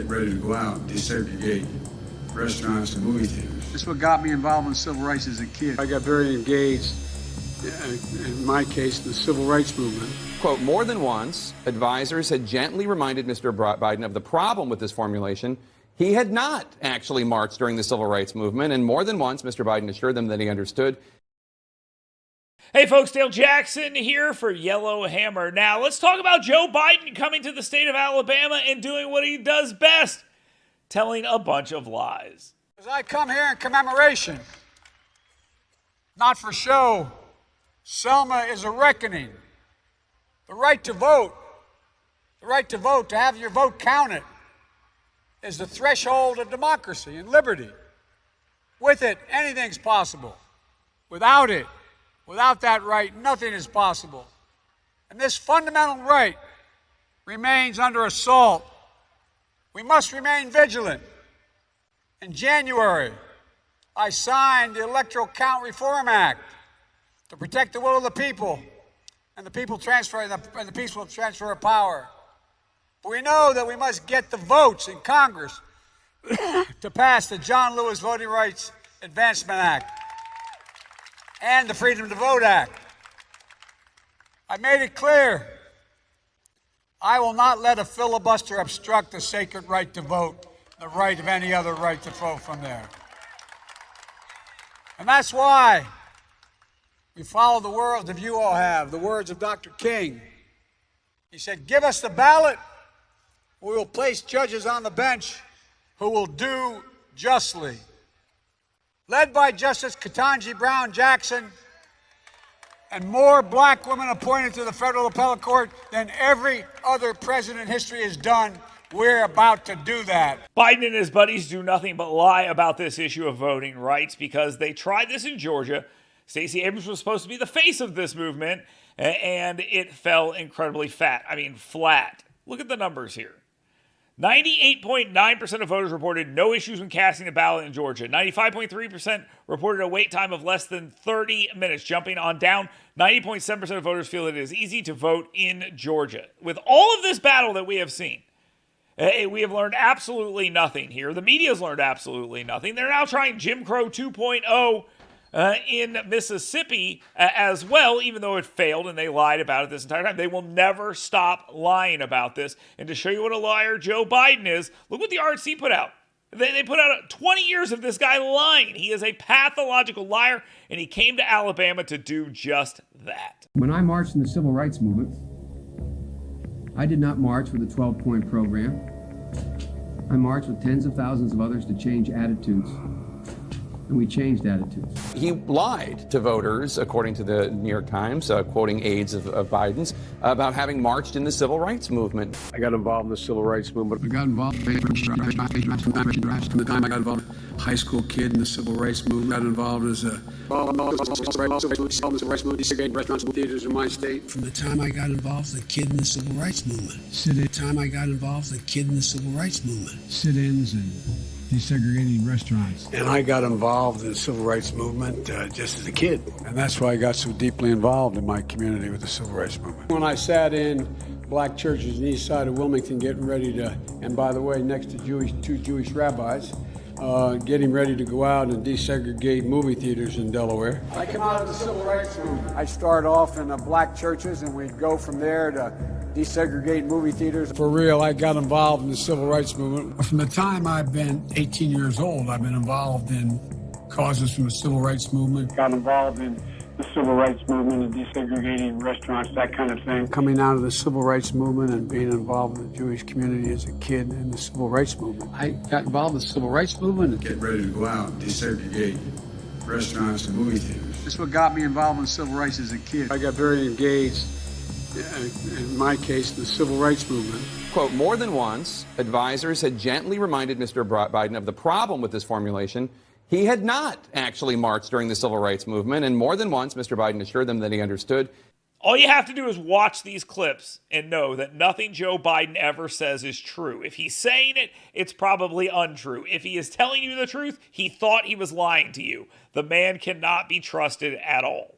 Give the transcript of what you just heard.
Get ready to go out and desegregate restaurants and movie theaters. That's what got me involved in civil rights as a kid. I got very engaged, in my case, in the civil rights movement. Quote, more than once, advisors had gently reminded Mr. Biden of the problem with this formulation. He had not actually marched during the civil rights movement, and more than once, Mr. Biden assured them that he understood. Hey folks, Dale Jackson here for Yellow Hammer. Now, let's talk about Joe Biden coming to the state of Alabama and doing what he does best, telling a bunch of lies. As I come here in commemoration, not for show, Selma is a reckoning. The right to vote, to have your vote counted, is the threshold of democracy and liberty. With it, anything's possible. Without it, without that right, nothing is possible. And this fundamental right remains under assault. We must remain vigilant. In January, I signed the Electoral Count Reform Act to protect the will of the people and the peaceful transfer of power. But we know that we must get the votes in Congress to pass the John Lewis Voting Rights Advancement Act and the Freedom to Vote Act. I made it clear, I will not let a filibuster obstruct the sacred right to vote, the right of any other right to vote from there. And that's why we follow the words that you all have, the words of Dr. King. He said, give us the ballot, we will place judges on the bench who will do justly. Led by Justice Ketanji Brown Jackson and more black women appointed to the federal appellate court than every other president in history has done, we're about to do that. Biden and his buddies do nothing but lie about this issue of voting rights because they tried this in Georgia. Stacey Abrams was supposed to be the face of this movement, and it fell incredibly flat. Look at the numbers here. 98.9% of voters reported no issues when casting a ballot in Georgia. 95.3% reported a wait time of less than 30 minutes. Jumping on down, 90.7% of voters feel it is easy to vote in Georgia. With all of this battle that we have seen, we have learned absolutely nothing here. The media's learned absolutely nothing. They're now trying Jim Crow 2.0 in Mississippi as well, even though it failed and they lied about it this entire time. They will never stop lying about this. And to show you what a liar Joe Biden is, look what the RNC put out. They put out 20 years of this guy lying. He is a pathological liar, and he came to Alabama to do just that. When I marched in the civil rights movement, I did not march with a 12-point program. I marched with tens of thousands of others to change attitudes. And we changed attitudes. He lied to voters, according to the New York Times, quoting aides of Biden's, about having marched in the civil rights movement. I got involved in the civil rights movement. I got involved from the time I got involved as a high school kid in the civil rights movement. Got involved as a civil rights movement, desegregating restaurants and theaters in my state. From the time I got involved as a kid in the civil rights movement. Sit-ins and desegregating restaurants. And I got involved in the civil rights movement just as a kid. And that's why I got so deeply involved in my community with the civil rights movement. When I sat in black churches on the east side of Wilmington getting ready to, and by the way, next to two Jewish rabbis, getting ready to go out and desegregate movie theaters in Delaware. I come out of the civil rights movement. I start off in the black churches and we'd go from there to desegregate movie theaters. For real, I got involved in the civil rights movement. From the time I've been 18 years old, I've been involved in causes from the civil rights movement. Got involved in the civil rights movement and desegregating restaurants, that kind of thing. Coming out of the civil rights movement and being involved in the Jewish community as a kid in the civil rights movement. I got involved in the civil rights movement. Get ready to go out and desegregate restaurants and movie theaters. That's what got me involved in civil rights as a kid. I got very engaged, in my case, in the civil rights movement. Quote, more than once, advisors had gently reminded Mr. Biden of the problem with this formulation. He had not actually marched during the civil rights movement, and more than once, Mr. Biden assured them that he understood. All you have to do is watch these clips and know that nothing Joe Biden ever says is true. If he's saying it, it's probably untrue. If he is telling you the truth, he thought he was lying to you. The man cannot be trusted at all.